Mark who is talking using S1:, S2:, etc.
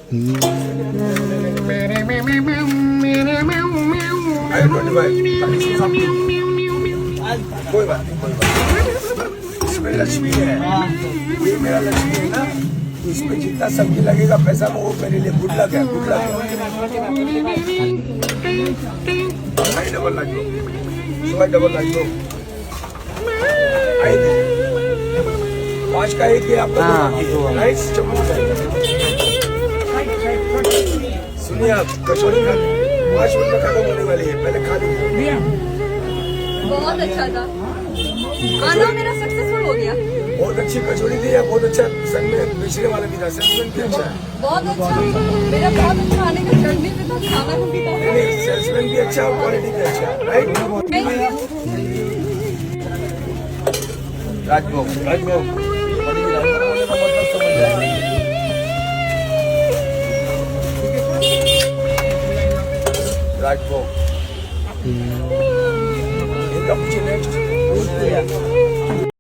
S1: कोई बात नहीं, कोई बात नहीं। इसमें लक्ष्मी है, ये मेरा लक्ष्मी है ना, तो इसमें जितना सब्जी लगेगा पैसा वो मेरे लिए गुड लक है, गुड लक है। आई डबल लाख दो, सवाई डबल लाख दो, आई दो, 5 का 1 ये आपका राइस चम्मच है। सुनिए आप, कचौड़ी खा 5 मिनट में खत्म होने वाली है, पहले खा लीजिए।
S2: बहुत अच्छा था, खाना मेरा सक्सेसफुल हो गया।
S1: बहुत अच्छी कचौड़ी थी, बहुत अच्छा संग में बेचने वाला भी था, सेल्समैन भी अच्छा है।
S2: बहुत अच्छा, मेरा बहुत अच्छा आने का जर्नी भी था, खाना भी बहुत
S1: नहीं, सेल्समैन भी अच्छा और क्वालिटी भी अच्छा, राइट? राजभोग, राजभोग, मतलब समझ जाएंगे। राजभोग, इनका पूछे नेक्स्ट।